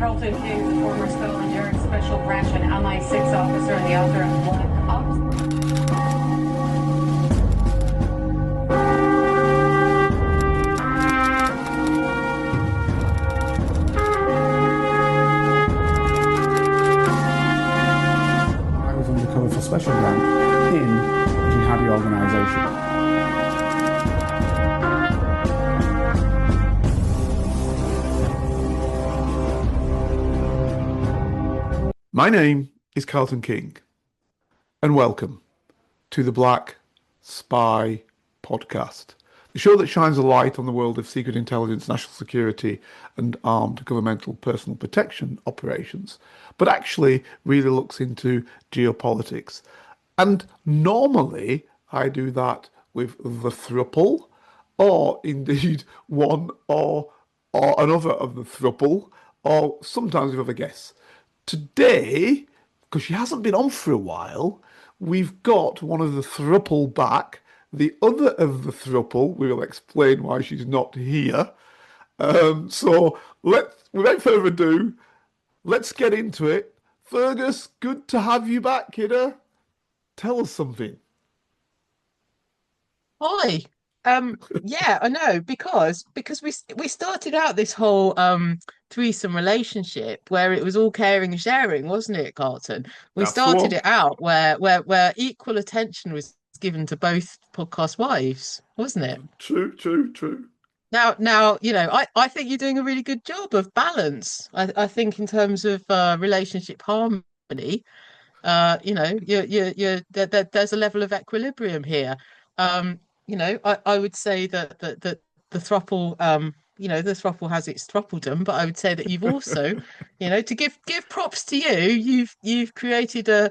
Carlton King, the former Scotland Yard Special Branch and MI6 officer and the author of Black Ops. I was undercover for Special Branch in a jihadi organisation. My name is Carlton King, and welcome to the Black Spy Podcast, the show that shines a light on the world of secret intelligence, national security, and armed governmental personal protection operations, but actually really looks into geopolitics. And normally I do that with the thruple, or indeed one or another of the thruple, or sometimes with other guests. Today, because she hasn't been on for a while, we've got one of the thruple back. The other of the thruple, we will explain why she's not here. So without further ado, let's get into it. Fergus, good to have you back, kiddo. Tell us something. Hi. Yeah, I know because we started out this whole threesome relationship where it was all caring and sharing, wasn't it, Carlton? We That's started the it out where equal attention was given to both podcast wives, wasn't it? True. Now, I think you're doing a really good job of balance. I think in terms of relationship harmony, there's a level of equilibrium here. I would say that the thruple, the thruple has its thruppledom, but I would say that you've also, to give props to you, you've created a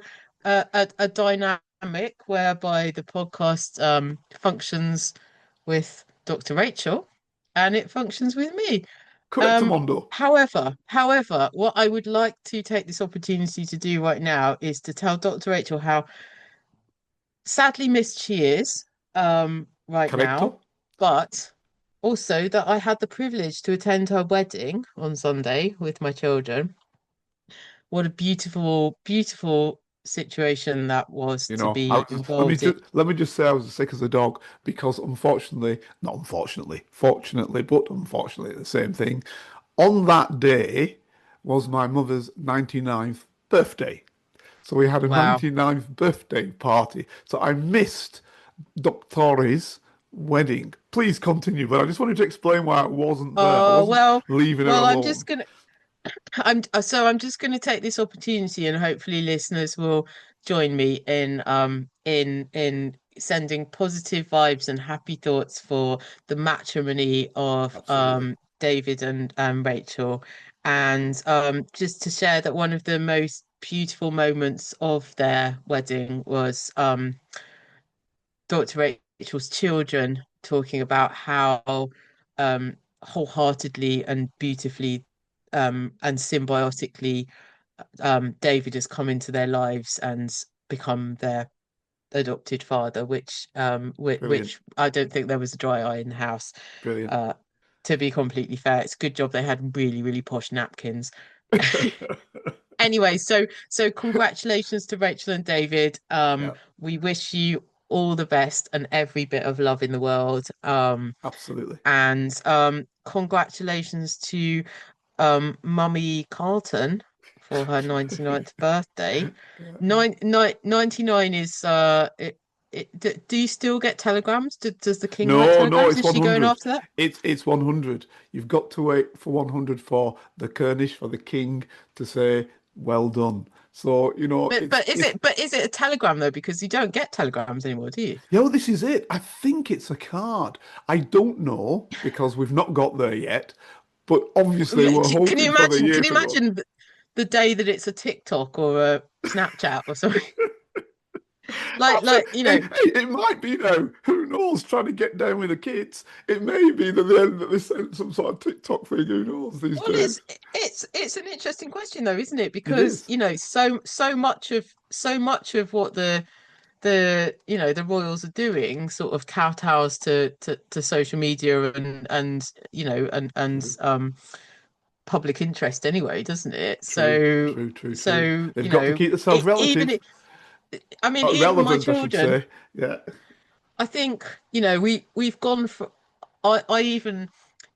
dynamic whereby the podcast functions with Dr. Rachel and it functions with me. Correct, Mondo. However, what I would like to take this opportunity to do right now is to tell Dr. Rachel how sadly missed she is right now, but also that I had the privilege to attend her wedding on Sunday with my children. What a beautiful, beautiful situation that was to be involved in. Let me just say I was as sick as a dog because fortunately, the same thing. On that day was my mother's 99th birthday. So we had a 99th birthday party. So I missed Doctore's wedding. Please continue, but I just wanted to explain why I wasn't there. Leaving her alone. I'm just gonna take this opportunity, and hopefully listeners will join me in sending positive vibes and happy thoughts for the matrimony of David and Rachel, and just to share that one of the most beautiful moments of their wedding was Dr. Rachel's children talking about how wholeheartedly and beautifully and symbiotically David has come into their lives and become their adopted father, which I don't think there was a dry eye in the house. Brilliant. To be completely fair, it's a good job they had really, really posh napkins. Anyway, so congratulations to Rachel and David. We wish you all the best and every bit of love in the world. Absolutely. And congratulations to Mummy Carlton for her 99th birthday. 99 is do you still get telegrams? Does the king write telegrams? No, it's Is 100. She going after that? It's 100. You've got to wait for 100 for the Kernish, for the king to say well done. So but is it a telegram though? Because you don't get telegrams anymore, do you? Yeah, well, this is it. I think it's a card. I don't know because we've not got there yet. But obviously, we're hoping Can you for the year. Can you imagine the day that it's a TikTok or a Snapchat or something? It might be now. Who knows? Trying to get down with the kids. It may be that they sent some sort of TikTok thing. Who knows these days? It's an interesting question though, isn't it? Because so much of what the royals are doing sort of kowtows to social media and public interest anyway, doesn't it? True, So true, true, true. so They've got to keep themselves even relative, it, I mean, even my relevant, I should children, say. Yeah, I think, we've gone for I even,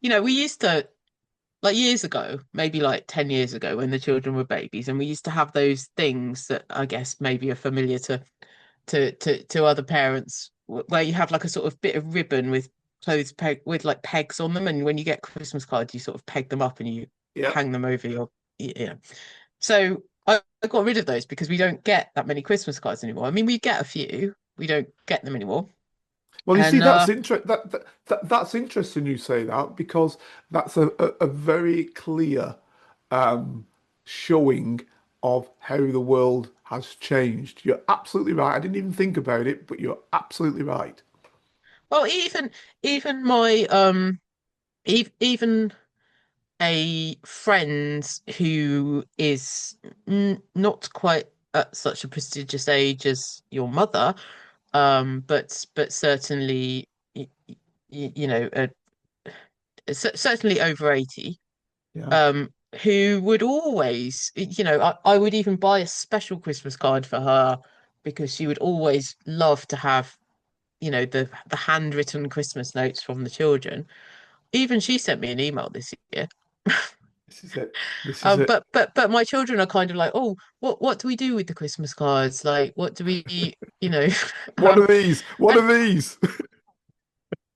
we used to, like, years ago, maybe like 10 years ago, when the children were babies, and we used to have those things that I guess maybe are familiar to other parents, where you have like a sort of bit of ribbon with clothes peg with like pegs on them, and when you get Christmas cards you sort of peg them up and you yeah. hang them over your, so I got rid of those because we don't get that many Christmas cards anymore. I mean, we get a few, we don't get them anymore. Well, you see, And that's interesting you say that, because that's a very clear showing of how the world has changed. You're absolutely right. I didn't even think about it, but you're absolutely right. well, even my even a friend who is not quite at such a prestigious age as your mother, but certainly, you know, certainly over 80, Yeah. who would always, I would even buy a special Christmas card for her because she would always love to have, the handwritten Christmas notes from the children. Even she sent me an email this year. This is it. This is it. But my children are kind of like, oh, what do we do with the Christmas cards? Like, what do we, you know? What are these? What And are these?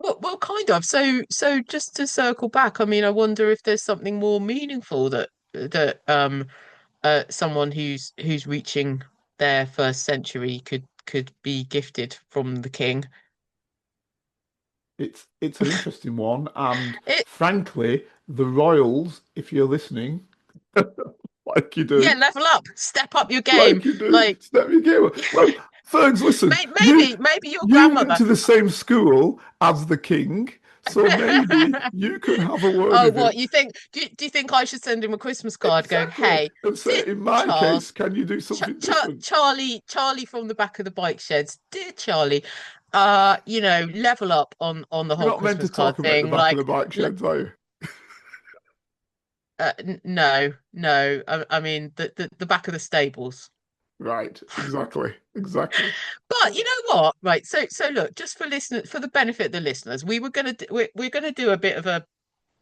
well, kind of. So just to circle back, I mean, I wonder if there's something more meaningful that someone who's reaching their first century could be gifted from the king. It's an interesting one, and It frankly, the Royals, if you're listening, like you Yeah, do, level up, step up your game. like you do, Like, step your game up. Well, Fergs, listen, maybe your you went grandmother. to the same school as the king, so maybe you could have a word Oh, with what him. you think? Do you think I should send him a Christmas card going, Exactly. "Hey, And dear say, in my case, Charles, can you do something different? Charlie from the back of the bike sheds, dear Charlie, level up on the You're whole not meant to Christmas card talk about the thing. back of Like, the bike l sheds, are you? no, no. I mean the back of the stables. Right. Exactly. Exactly. But you know what? Right. So look, just for the benefit of the listeners, we're gonna do a bit of a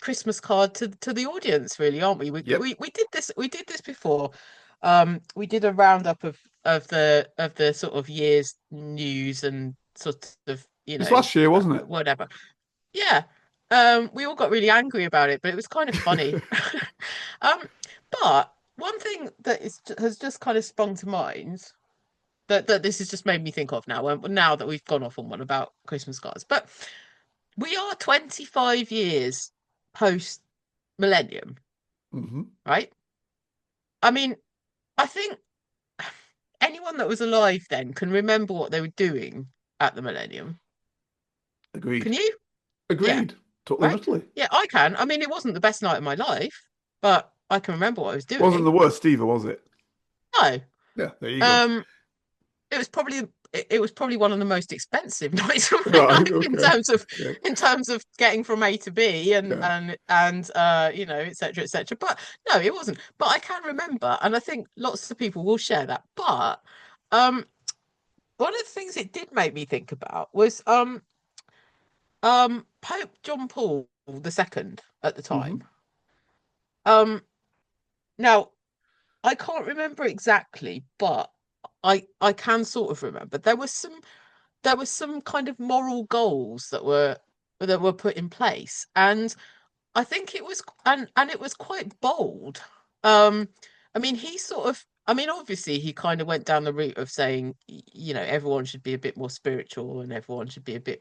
Christmas card to the audience, really, aren't we? Yep. We did this before. We did a roundup of the sort of year's news and sort of, It's last year, wasn't it? whatever. Yeah. We all got really angry about it, but it was kind of funny. Um, but one thing has just kind of sprung to mind that this has just made me think of now that we've gone off on one about Christmas cards. But we are 25 years post millennium, Hmm. right? I mean, I think anyone that was alive then can remember what they were doing at the millennium. Can Agreed. you? Yeah, Agreed. Totally and right? utterly. Yeah, I can. I mean, it wasn't the best night of my life, but I can remember what I was Wasn't doing. the worst either, was it? No. Yeah, there you go. Um, it was probably one of the most expensive nights of my Right, life in okay. terms of Okay. getting from A to B and Yeah. et cetera, et cetera. But no, it wasn't. But I can remember, and I think lots of people will share that. But um, one of the things it did make me think about was Pope John Paul II at the Hmm. time. Um, Now I can't remember exactly, but I can sort of remember there was some kind of moral goals that were put in place, and I think it was and it was quite bold. um I mean, obviously he kind of went down the route of saying, everyone should be a bit more spiritual and everyone should be a bit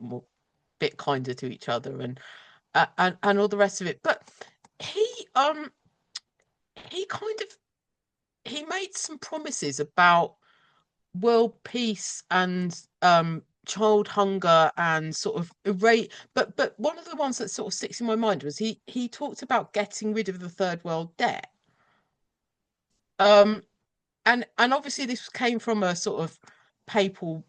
kinder to each other, and all the rest of it. But he um he kind of he made some promises about world peace and child hunger and sort of erase. But one of the ones that sort of sticks in my mind was he talked about getting rid of the third world debt. Um, and obviously this came from a sort of papal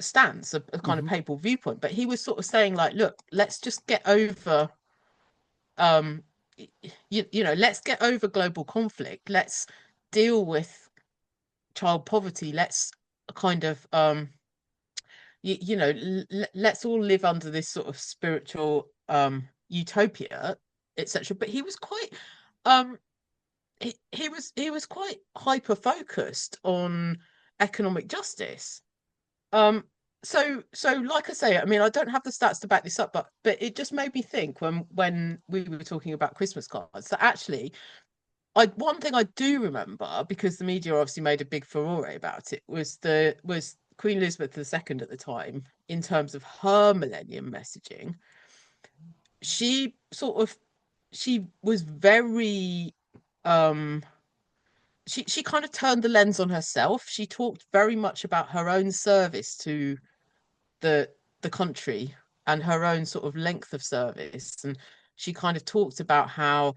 stance, a kind of Hmm. papal viewpoint. But he was sort of saying, like, look, let's just get over let's get over global conflict. Let's deal with child poverty. Let's kind of let's all live under this sort of spiritual utopia, etc. But he was quite um he was quite hyper focused on economic justice. Um, so like I say, I mean, I don't have the stats to back this up, but it just made me think when we were talking about Christmas cards that actually, I one thing I do remember, because the media obviously made a big furore about it, was Queen Elizabeth II at the time, in terms of her millennium messaging. She sort of she was very um she kind of turned the lens on herself. She talked very much about her own service to the the country and her own sort of length of service, and she kind of talked about how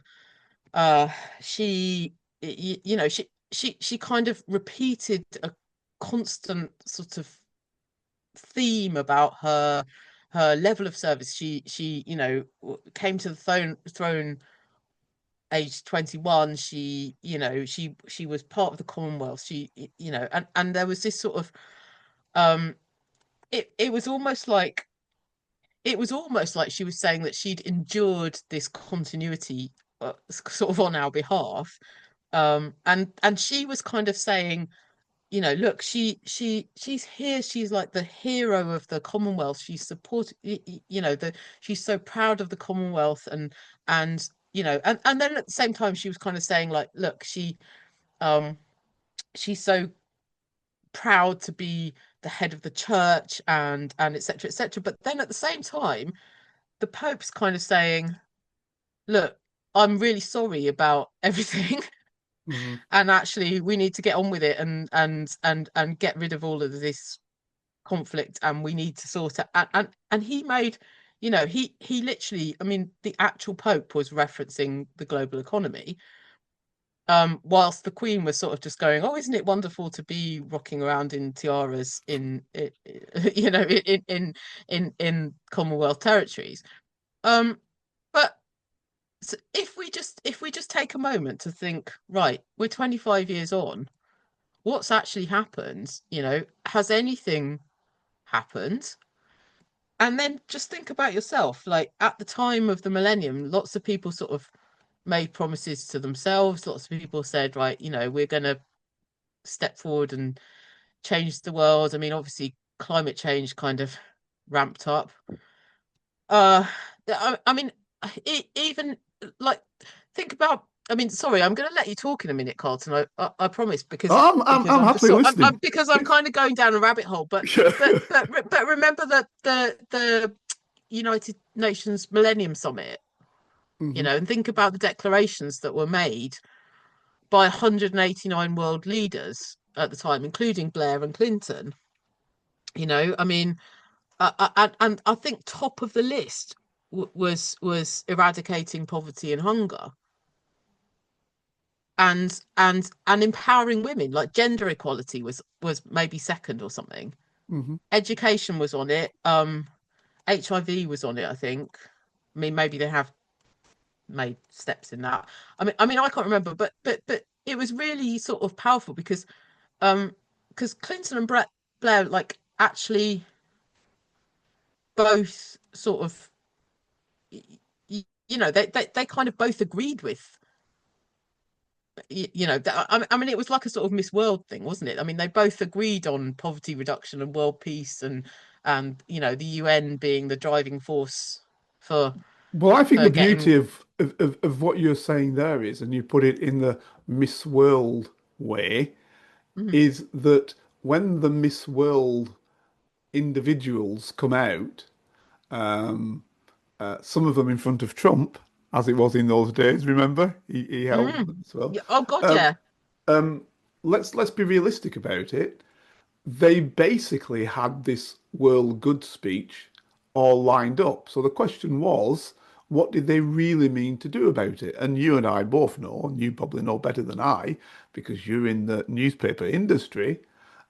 uh she she kind of repeated a constant sort of theme about her level of service. She came to the throne aged 21. She was part of the Commonwealth. And there was this sort of um it was almost like she was saying that she'd endured this continuity, sort of on our behalf. And she was kind of saying, look, she's here. She's like the hero of the Commonwealth. She's supported, she's so proud of the Commonwealth, and then at the same time she was kind of saying, like, look, um she's so proud to be the head of the church, and etc etc. But then at the same time, the Pope's kind of saying, look, I'm really sorry about everything. Hmm. And actually we need to get on with it, and get rid of all of this conflict, and we need to sort it. And he made, he literally, I mean, the actual Pope was referencing the global economy, whilst the Queen was sort of just going, oh, isn't it wonderful to be rocking around in tiaras in Commonwealth territories. But if we just take a moment to think, right, we're 25 years on, what's actually happened? Has anything happened? And then just think about yourself. Like, at the time of the millennium, lots of people sort of made promises to themselves. Lots of people said, right, we're going to step forward and change the world. I mean, obviously, climate change kind of ramped up. Uh, I mean, even like, think about. I mean, sorry, I'm going to let you talk in a minute, Carlton. I promise, because Oh, I'm I'm just happily sort listening. because I'm kind of going down a rabbit hole. But Yeah. but remember that the United Nations Millennium Summit, Hmm. and think about the declarations that were made by 189 world leaders at the time, including Blair and Clinton. I mean, and I think top of the list was eradicating poverty and hunger, and empowering women. Like, gender equality was maybe second or something. Hmm. Education was on it. HIV was on it, I think. I mean, maybe they have made steps in that. I mean, I can't remember, but it was really sort of powerful, because Clinton and Blair, like, actually both sort of, they kind of both agreed with, I mean, it was like a sort of Miss World thing, wasn't it? I mean, they both agreed on poverty reduction and world peace, and the UN being the driving force for Well, I think the getting. beauty of what you're saying there is, and you put it in the Miss World way, Mhm. is that when the Miss World individuals come out, um, some of them in front of Trump, as it was in those days, remember? He held Mm. them as well. Yeah. Oh God, Um, yeah. um, let's be realistic about it. They basically had this world good speech all lined up. So the question was, what did they really mean to do about it? And you and I both know, and you probably know better than I, because you're in the newspaper industry,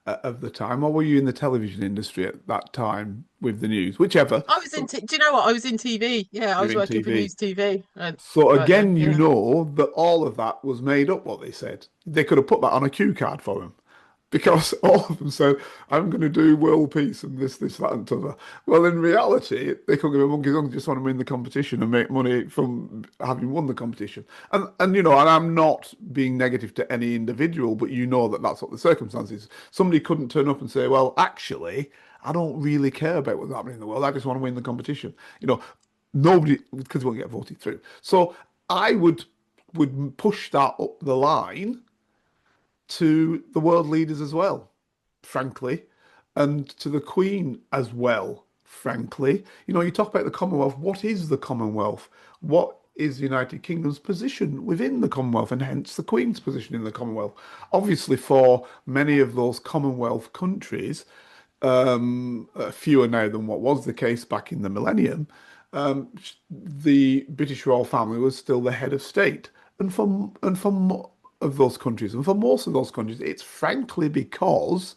of the time, or were you in the television industry at that time with the news? Whichever. I was in. Do you know what? I was in TV. Yeah, I You're was in working for TV. News TV So right then. again, you Yeah. know that all of that was made up, what they said. They could have put that on a cue card for him because all of them said, I'm going to do world peace and this, that, and t'other. Well, in reality, they couldn't give a monkey's own, just want to win the competition and make money from having won the competition. And I'm not being negative to any individual, but you know that that's what the circumstances. Somebody couldn't turn up and say, well, actually, I don't really care about what's happening in the world. I just want to win the competition. Nobody, because it won't get voted through. So I would push that up the line to the world leaders as well, frankly, and to the Queen as well, frankly. You talk about the Commonwealth. What is the Commonwealth? What is the United Kingdom's position within the Commonwealth, and hence the Queen's position in the Commonwealth? Obviously, for many of those Commonwealth countries, fewer now than what was the case back in the millennium, the British royal family was still the head of state. And for of those countries, and for most of those countries, it's frankly because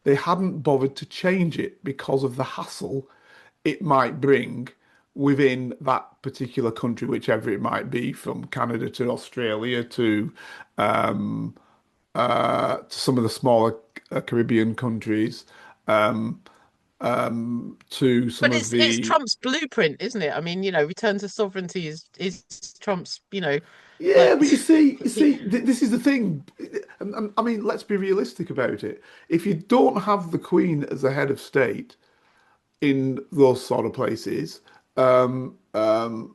they hadn't bothered to change it because of the hassle it might bring within that particular country, whichever it might be, from Canada to Australia to some of the smaller Caribbean countries, um, to some But of it's the Trump's blueprint, isn't it? I mean, return to sovereignty is Trump's, Yeah, like but he, this is the thing. And I mean, let's be realistic about it. If you don't have the Queen as a head of state in those sort of places, um, um,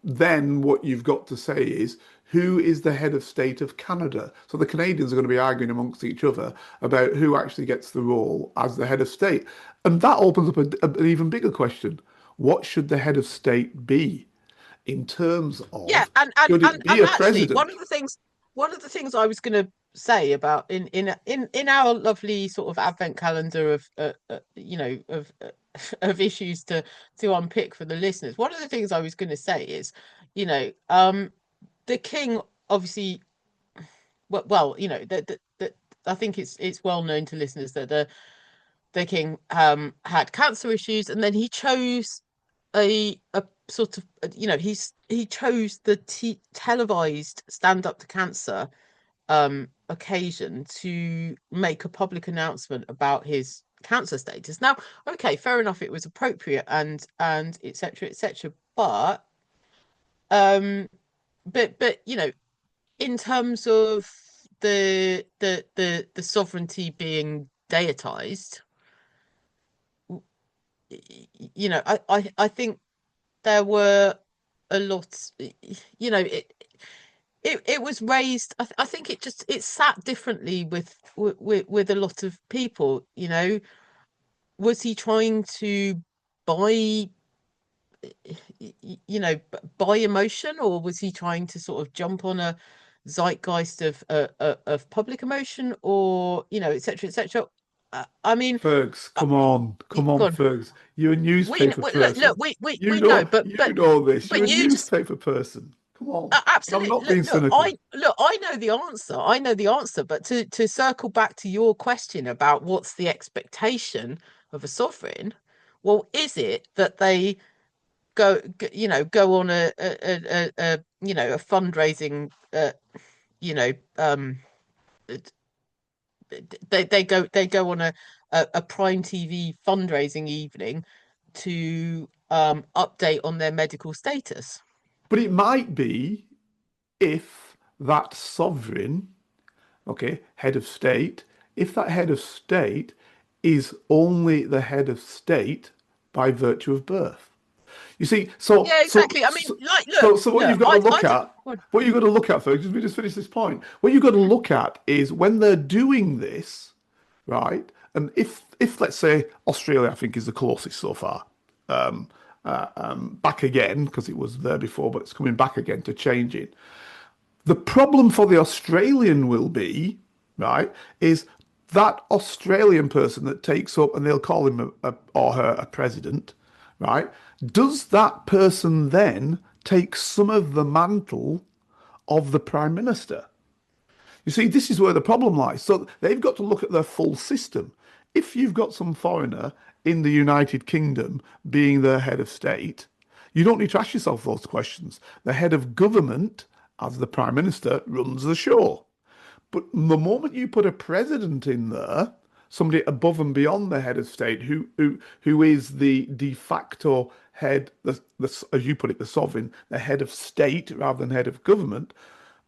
then what you've got to say is who is the head of state of Canada? So the Canadians are going to be arguing amongst each other about who actually gets the role as the head of state. And that opens up an even bigger question. What should the head of state be in terms yeah, of, and and should and it be and a actually, president? one of the things I was going to say about in our lovely sort of advent calendar of of issues to unpick for the listeners. One of the things I was going to say is, the king obviously, well, I think it's well known to listeners that the king had cancer issues, and then he chose a sort of he chose the televised stand up to cancer occasion to make a public announcement about his cancer status. Now, okay, fair enough, it was appropriate and etc etc, um but in terms of the sovereignty being deitized, I think there were a lot, it was raised. I think it sat differently with a lot of people. Was he trying to buy buy emotion, or was he trying to sort of jump on a zeitgeist of public emotion, or etc etc. I mean, Fergs, come go on, on. Fergs. You're a newspaper Look, person. we know, You know this. You're but a you just newspaper person. Come on. And I'm absolutely not being cynical. I know the answer. I know the answer, but to circle back to your question about what's the expectation of a sovereign, well, is it that they go on a fundraising, you know um they go on a prime TV fundraising evening to update on their medical status. But it might be if that sovereign, okay, head of state, if that head of state is only the head of state by virtue of birth. You see, Yeah, exactly. I mean, like, so what you've got to look I did. at, what you've got to look at, folks, just let me just finish this point. What you've got to look at is when they're doing this, right? And if let's say Australia, I think is the closest so far, back again because it was there before, but it's coming back again to change it. The problem for the Australian will be, right, is that Australian person that takes up, and they'll call him or her a president, right? Does that person then take some of the mantle of the prime minister? You see, this is where the problem lies. So they've got to look at their full system. If you've got some foreigner in the United Kingdom being their head of state, you don't need to ask yourself those questions. The head of government, as the Prime Minister, runs the show. But the moment you put a president in there, somebody above and beyond the head of state, who is the de facto head, as you put it, the sovereign, the head of state rather than head of government,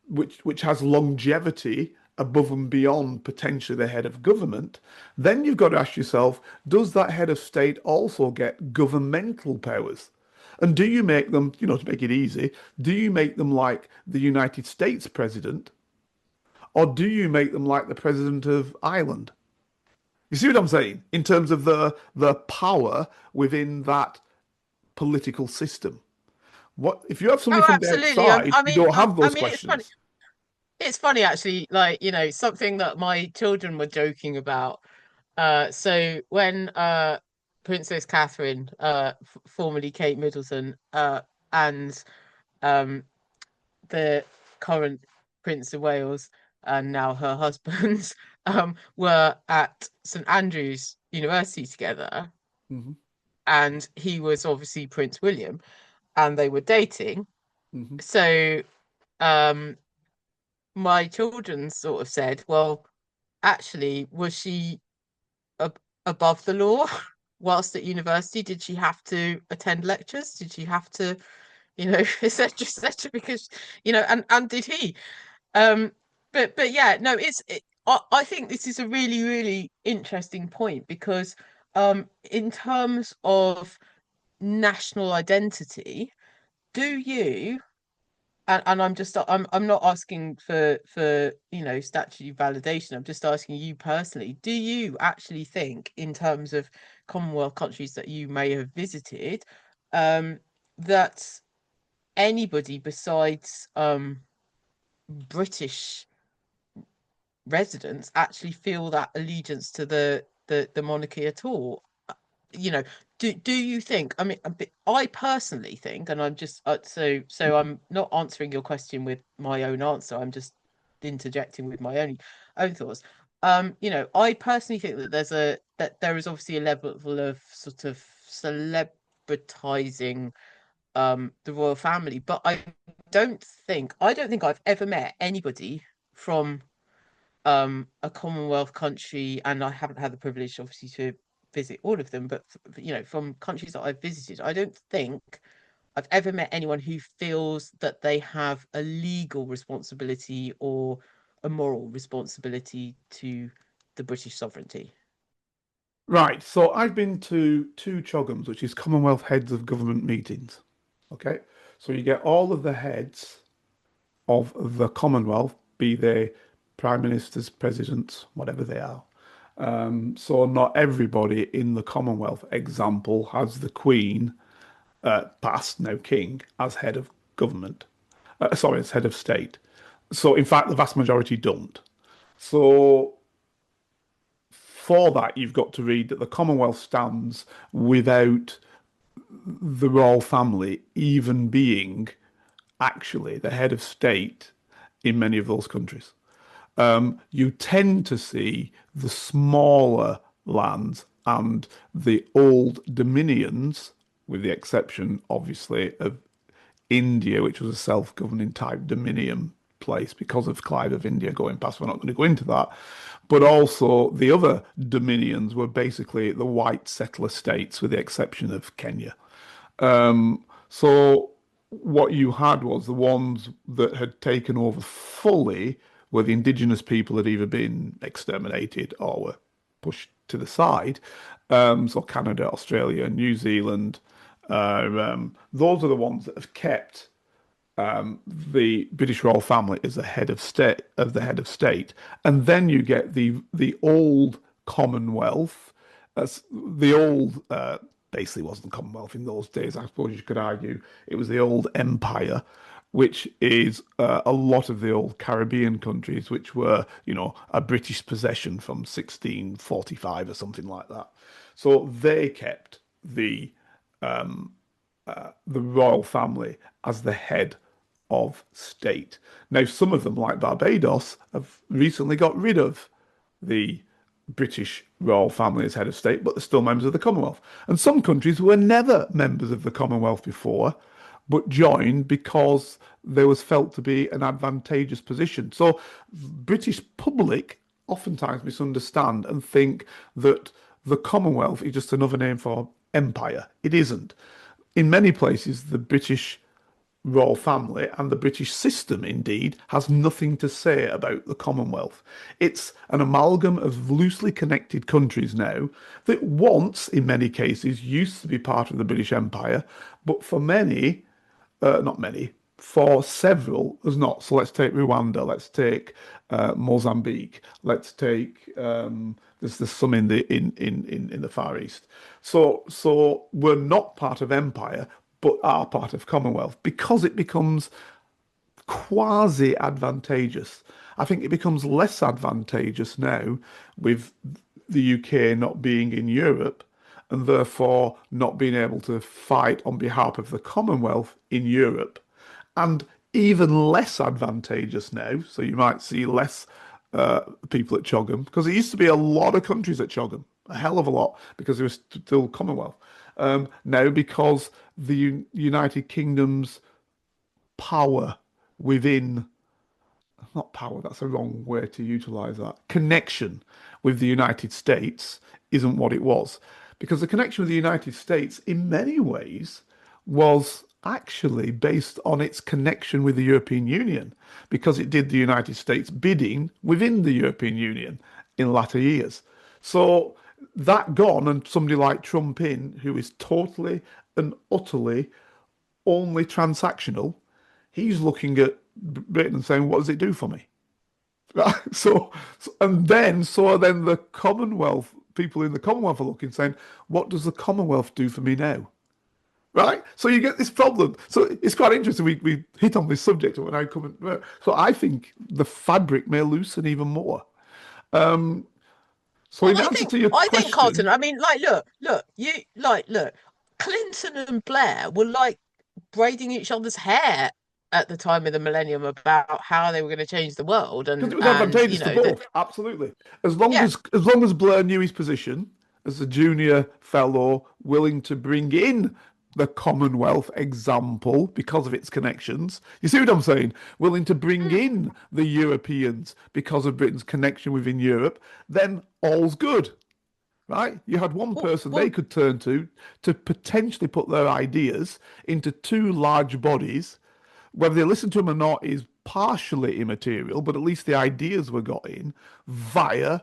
which has longevity above and beyond potentially the head of government, then you've got to ask yourself, does that head of state also get governmental powers? And do you make them, to make it easy, do you make them like the United States president, or do you make them like the president of Ireland? You see what I'm saying? In terms of the power within that political system. What if you have somebody Oh, from the absolutely. outside, you don't have I those mean, it's funny. questions. It's funny actually, like, something that my children were joking about. So when Princess Catherine, formerly Kate Middleton, and um the current Prince of Wales and now her husband were at St Andrews University together, Hmm. and he was obviously Prince William, and they were dating. Hmm. So um my children sort of said, well, actually, was she above the law whilst at university? Did she have to attend lectures? Did she have to, etc., etc.? Because, and did he? Um, but yeah, no, I think this is a really, really interesting point because, in terms of national identity, do you? And I'm not asking for statutory validation. I'm just asking you personally. Do you actually think, in terms of Commonwealth countries that you may have visited, that anybody besides British residents actually feel that allegiance to the monarchy at all? you know do you think, I mean, I personally think, and I'm just so I'm not answering your question with my own answer, I'm just interjecting with my own thoughts. I personally think that there is obviously a level of sort of celebritizing the royal family, but I don't think I've ever met anybody from a Commonwealth country, and I haven't had the privilege, obviously, to visit all of them, but from countries that I've visited, I don't think I've ever met anyone who feels that they have a legal responsibility or a moral responsibility to the British sovereignty. Right. So I've been to two CHOGMs, which is Commonwealth Heads of Government meetings. Okay. So you get all of the heads of the Commonwealth, be they prime ministers, presidents, whatever they are. So not everybody in the Commonwealth, example, has the Queen, past, now King, as head of government. Sorry, as head of state. So in fact, the vast majority don't. So for that, you've got to read that the Commonwealth stands without the royal family even being actually the head of state in many of those countries. You tend to see the smaller lands and the old dominions, with the exception, obviously, of India, which was a self-governing type dominion place because of Clive of India going past. We're not going to go into that. But also the other dominions were basically the white settler states, with the exception of Kenya. So what you had was the ones that had taken over fully, where the indigenous people had either been exterminated or were pushed to the side. So Canada, Australia, New Zealand, those are the ones that have kept the British royal family as the head of state, and then you get the old Commonwealth. That's the old. Basically wasn't Commonwealth in those days. I suppose you could argue it was the old Empire, which is a lot of the old Caribbean countries, which were, a British possession from 1645 or something like that. So they kept the royal family as the head of state. Now, some of them, like Barbados, have recently got rid of the British royal family as head of state, but they're still members of the Commonwealth. And some countries were never members of the Commonwealth before, but joined because there was felt to be an advantageous position. So British public oftentimes misunderstand and think that the Commonwealth is just another name for empire. It isn't. In many places, the British royal family and the British system, indeed, has nothing to say about the Commonwealth. It's an amalgam of loosely connected countries now that once, in many cases, used to be part of the British Empire, but for many, not many, for several, there's not. So let's take Rwanda, let's take Mozambique, let's take there's some in the Far East. So we're not part of empire, but are part of Commonwealth because it becomes quasi advantageous. I think it becomes less advantageous now with the UK not being in Europe and therefore not being able to fight on behalf of the Commonwealth in Europe, and even less advantageous now. So you might see less people at Chogham because there used to be a lot of countries at Chogham, a hell of a lot, because there was still Commonwealth. Now, because the United Kingdom's power within, not power, that's a wrong way to utilize that, connection with the United States isn't what it was. Because the connection with the United States, in many ways, was actually based on its connection with the European Union, because it did the United States bidding within the European Union in latter years. So that gone, and somebody like Trump in, who is totally and utterly only transactional, he's looking at Britain and saying, what does it do for me? So then the Commonwealth, people in the Commonwealth are looking, saying, what does the Commonwealth do for me now? Right? So you get this problem. So it's quite interesting. We hit on this subject when I come in. So I think the fabric may loosen even more. So in answer to your I question, think, Carlton, I mean, look, Clinton and Blair were like braiding each other's hair at the time of the millennium about how they were going to change the world, because it was and advantageous to both, absolutely. As long yeah. as Blair knew his position as a junior fellow, willing to bring in the Commonwealth example because of its connections. You see what I'm saying? Willing to bring in the Europeans because of Britain's connection within Europe, then all's good, right? You had one person they could turn to potentially put their ideas into two large bodies. Whether they listen to them or not is partially immaterial, but at least the ideas were got in via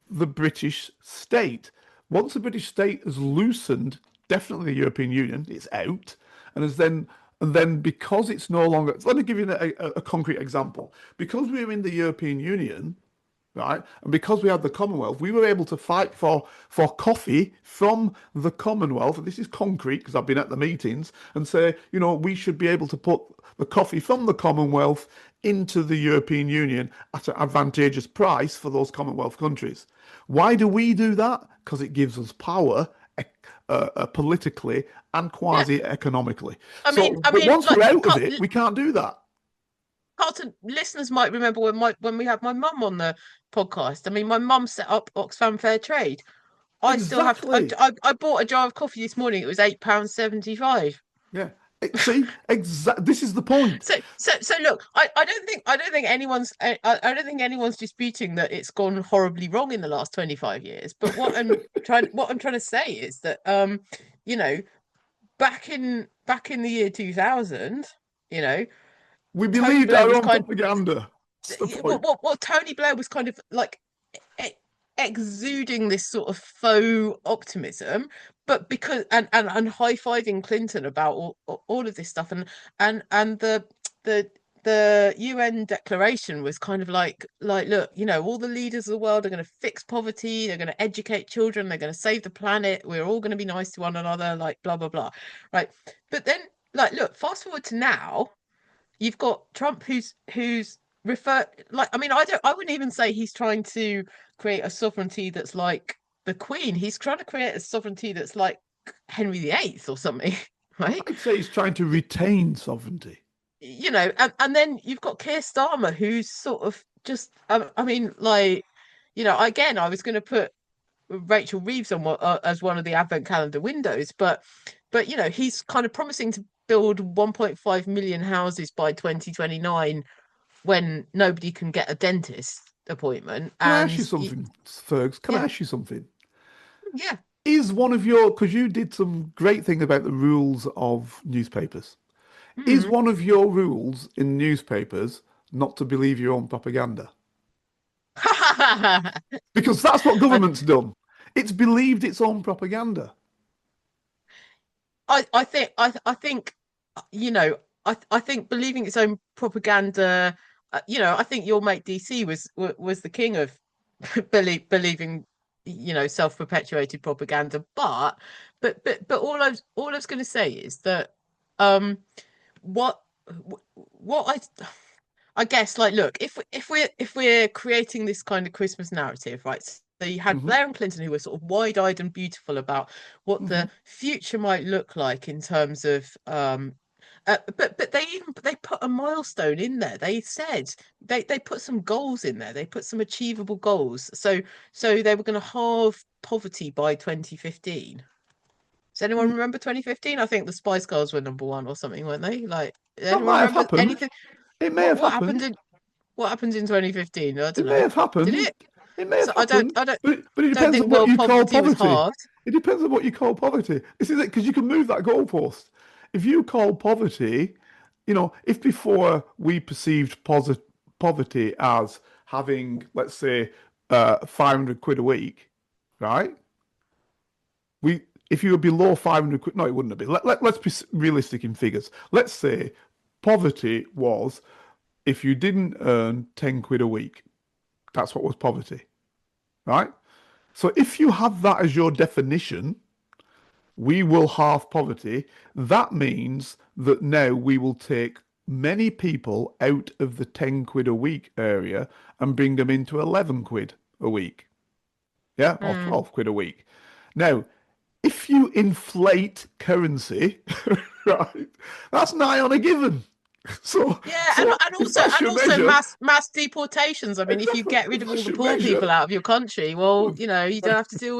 the British state. Once the British state has loosened, definitely the European Union, it's out, and then because it's no longer. Let me give you a concrete example. Because we were in the European Union, right, and because we had the Commonwealth, we were able to fight for coffee from the Commonwealth. And this is concrete because I've been at the meetings, and say, we should be able to put the coffee from the Commonwealth into the European Union at an advantageous price for those Commonwealth countries. Why do we do that? Because it gives us power politically and quasi-economically. But once we're out of it, we can't do that. Carlton, listeners might remember when we had my mum on the podcast. I mean, my mum set up Oxfam Fair Trade. I still have. I bought a jar of coffee this morning. It was £8.75. Yeah. See, this is the point. So look, I don't think anyone's disputing that it's gone horribly wrong in the last 25 years. But what I'm trying to say is that back in the year 2000, we believed our own propaganda. Well, Tony Blair was kind of like exuding this sort of faux optimism, but because and high-fiving Clinton about all of this stuff, and the UN declaration was kind of like look, all the leaders of the world are going to fix poverty, they're going to educate children, they're going to save the planet, we're all going to be nice to one another, like blah blah blah, right? But then, look, fast forward to now, you've got Trump who's I wouldn't even say he's trying to create a sovereignty that's like the Queen. He's trying to create a sovereignty that's like Henry VIII or something, right? I'd say he's trying to retain sovereignty. and then you've got Keir Starmer, who's sort of just, I mean, like, again, I was going to put Rachel Reeves on as one of the advent calendar windows, but he's kind of promising to build 1.5 million houses by 2029 when nobody can get a dentist appointment. Can I ask you And something, Fergs? Can I yeah, ask you something? yeah. Is one of your, because you did some great thing about the rules of newspapers. Is Hmm. one of your rules in newspapers not to believe your own propaganda? Because that's what I, government's done. It's believed its own propaganda. I think you know I think believing its own propaganda. I think your mate DC was the king of believing self-perpetuated propaganda. But all I was going to say is that um what what I guess, like, look, if we're creating this kind of Christmas narrative, right? So you had Hmm. Blair and Clinton, who were sort of wide-eyed and beautiful about what Hmm. the future might look like in terms of but they put a milestone in there. They said they put some goals in there. They put some achievable goals. So they were going to halve poverty by 2015. Does anyone remember 2015? I think the Spice Girls were number one or something, weren't they? Like, That anyone might have remember happened. anything? It may What have what happened happened. in what happened in 2015? I It don't may know. have Did happened. it? It may have So I don't happened. I don't But it don't depends on think what world you call poverty was poverty. halved. It depends on what you call poverty. This is it, because you can move that goalpost. If you call poverty, if before we perceived poverty as having, let's say, 500 quid a week, right? If you were below 500 quid, no, it wouldn't have been. Let's be realistic in figures. Let's say poverty was if you didn't earn 10 quid a week. That's what was poverty, right? So if you have that as your definition, we will halve poverty. That means that now we will take many people out of the 10 quid a week area and bring them into 11 quid a week. Yeah, or Hmm. 12 quid a week. Now, if you inflate currency, right, that's nigh on a given. So, Yeah, and so and if also that's and your also measure, mass deportations. I mean, if you exactly, get rid if of all that's the your poor people measure, out of your country, well, you don't have to deal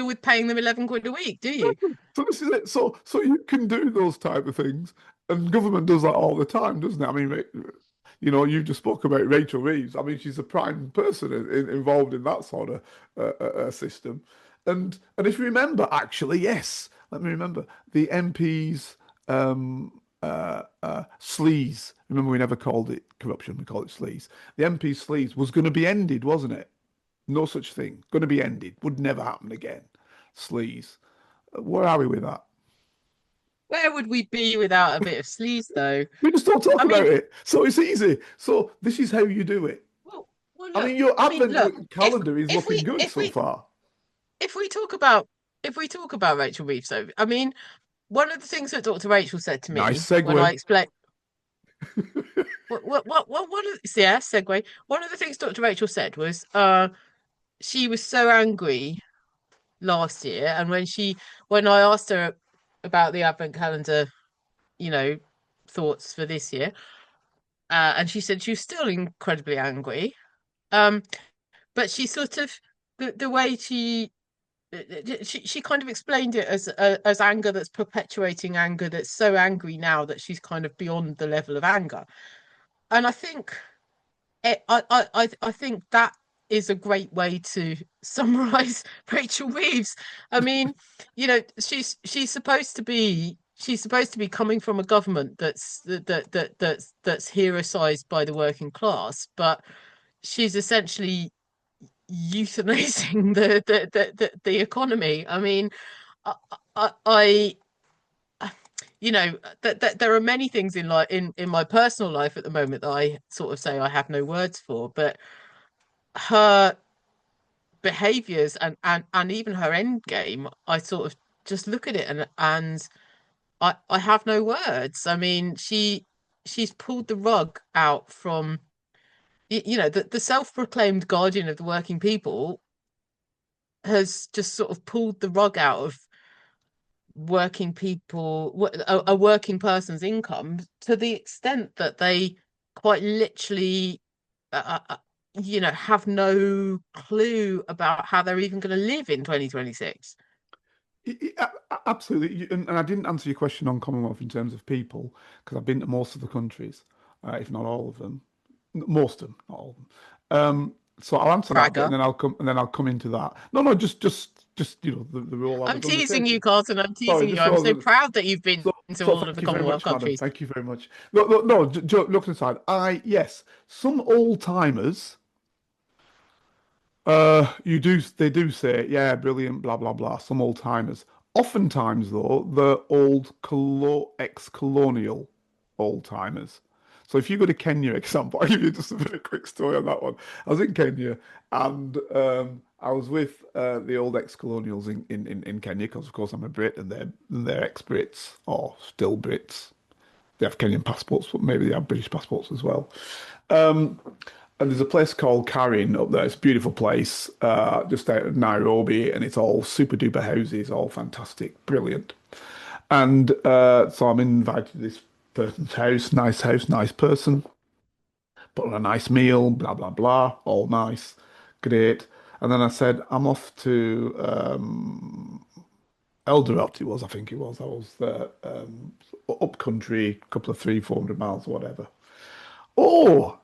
with paying them 11 quid a week, do you? exactly. So this is it. So you can do those type of things, and government does that all the time, doesn't it? I mean, you just spoke about Rachel Reeves. I mean, she's a prime person involved in that sort of system. And if you remember, actually, yes, let me remember the MPs sleaze. Remember, we never called it corruption; we called it sleaze. The MP sleaze was going to be ended, wasn't it? No such thing. Going to be ended. Would never happen again. Sleaze. Where are we with that? Where would we be without a bit of sleaze, though? We just don't talk I about mean, it. So it's easy. So this is how you do it. well, I look. mean, your I mean, look. advent If calendar is if looking we good if so we far. if we talk about if we talk about Rachel Reeves, though, I mean, one of the things that Dr. Rachel said to Nice me when I segue. explained yeah, segue. One of the things Dr. Rachel said was she was so angry last year, and when I asked her about the advent calendar, you know, thoughts for this year, and she said she was still incredibly angry. Um, but she sort of the way she kind of explained it as anger that's perpetuating anger that's so angry now that she's kind of beyond the level of anger. And I think I think that is a great way to summarize Rachel Reeves. I mean, she's supposed to be coming from a government that's hero-sized by the working class, but she's essentially euthanizing the economy. I mean, I that there are many things in my personal life at the moment that I sort of say I have no words for, but her behaviors and even her end game, I sort of just look at it and I have no words. I mean, she's pulled the rug out from the self-proclaimed guardian of the working people has just sort of pulled the rug out of working people, a working person's income to the extent that they quite literally, have no clue about how they're even going to live in 2026. Absolutely. And I didn't answer your question on Commonwealth in terms of people, because I've been to most of the countries, if not all of them. Most of them, not all of them. So I'll answer that bit, Bragger. and then I'll come into that. No, just the role I I'm was teasing you, undertaking. Carlton. I'm Sorry, teasing you. just I'm so so proud that you've been so, to so all of thank the you very Commonwealth much, madam. countries. Thank you very much. No, joking aside, yes, some old timers, they do say, yeah, brilliant, blah blah blah. Some old timers. Oftentimes, though, the ex-colonial old timers. So if you go to Kenya, example, I'll give you just a very quick story on that one. I was in Kenya, and I was with the old ex-colonials in Kenya, because of course I'm a Brit, and they're ex-Brits, or still Brits. They have Kenyan passports, but maybe they have British passports as well. Um, and there's a place called Karin up there. It's a beautiful place, just out of Nairobi, and it's all super duper houses, all fantastic, brilliant. And so I'm invited to this person's house, nice person, put on a nice meal, blah blah blah, all nice, great. And then I said, I'm off to Eldoret. I think it was. I was there, up country, a couple of 400 miles or whatever. Oh,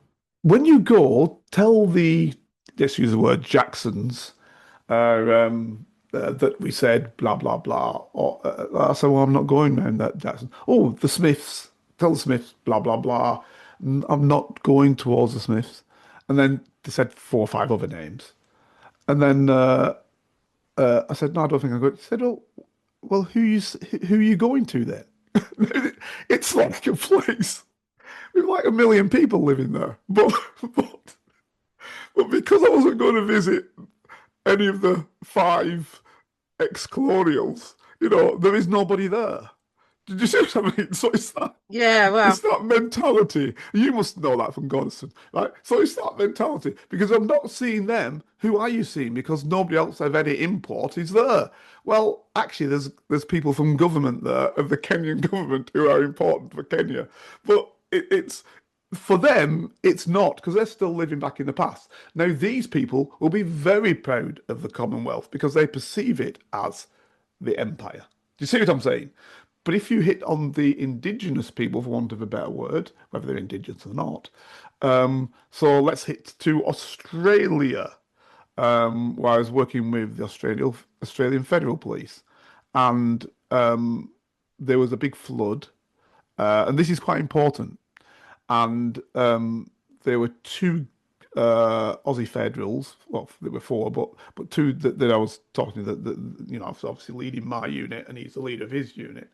when you go, tell let's use the word Jacksons, that we said blah blah blah. Or I said, well, I'm not going round that Jackson. Oh, the Smiths. Tell the Smiths blah blah blah. I'm not going towards the Smiths. And then they said 4 or 5 other names. And then I said, no, I don't think I'm going. They said, oh, well, who are you going to then? It's like a place with like 1 million people living there, but but because I wasn't going to visit any of the 5 ex-colonials, there is nobody there. Did you see what I mean? So Yeah, it's well, that mentality. You must know that from Godson, right? So it's that mentality. Because I'm not seeing them. Who are you seeing? Because nobody else of any import is there. Well, actually, there's people from government there, of the Kenyan government, who are important for Kenya. But it's for them, it's not, because they're still living back in the past. Now, these people will be very proud of the Commonwealth because they perceive it as the empire. Do you see what I'm saying? But if you hit on the indigenous people, for want of a better word, whether they're indigenous or not, so let's hit to Australia, where I was working with the Australian Federal Police, and there was a big flood, and this is quite important. And there were 2 Aussie Federals. Well, there were 4, but 2 that I was talking to. I was obviously leading my unit, and he's the leader of his unit.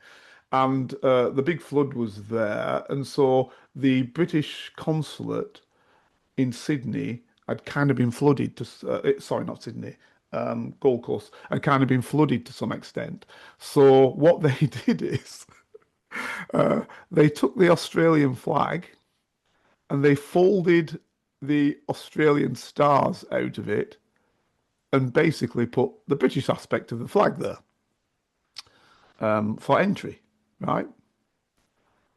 And the big flood was there, and so the British consulate in Sydney had kind of been flooded sorry, not Sydney, Gold Coast, had kind of been flooded to some extent. So what they did is they took the Australian flag and they folded the Australian stars out of it and basically put the British aspect of the flag there, for entry, right?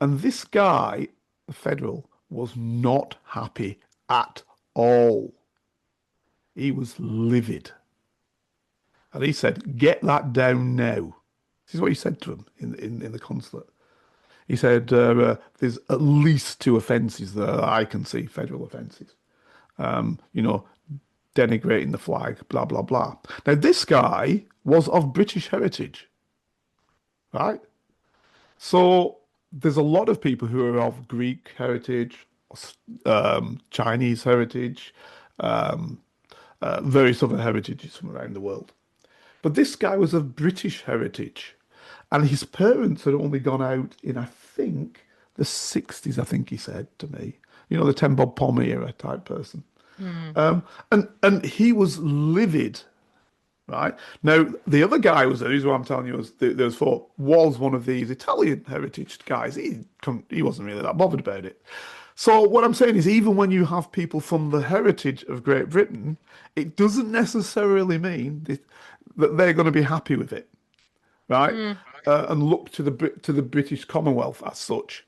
And this guy, the federal, was not happy at all. He was livid. And he said, get that down now. This is what he said to him in the consulate. He said, there's at least 2 offences there that I can see, federal offences. You know, denigrating the flag, blah, blah, blah. Now, this guy was of British heritage, right? So there's a lot of people who are of Greek heritage, Chinese heritage, um, various other heritages from around the world. But this guy was of British heritage, and his parents had only gone out in, I think, the 60s, I think he said to me. The Ten Bob Pommy era type person. hmm. And he was livid, right? Now, the other guy was there, who's what I'm telling you, was one of these Italian heritage guys. He wasn't really that bothered about it. So what I'm saying is, even when you have people from the heritage of Great Britain, it doesn't necessarily mean that they're going to be happy with it, right? and look to the British Commonwealth as such.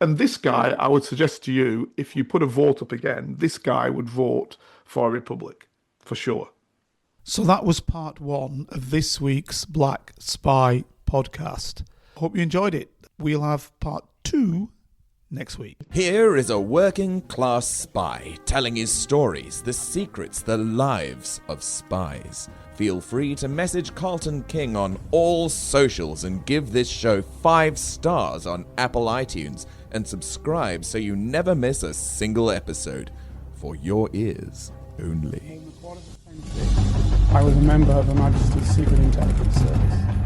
And this guy, I would suggest to you, if you put a vote up again, this guy would vote for a republic, for sure. So that was part 1 of this week's Black Spy podcast. Hope you enjoyed it. We'll have part 2 next week. Here is a working class spy telling his stories, the secrets, the lives of spies. Feel free to message Carlton King on all socials and give this show 5 stars on Apple iTunes and subscribe so you never miss a single episode. For your ears only. I was a member of Her Majesty's Secret Intelligence Service.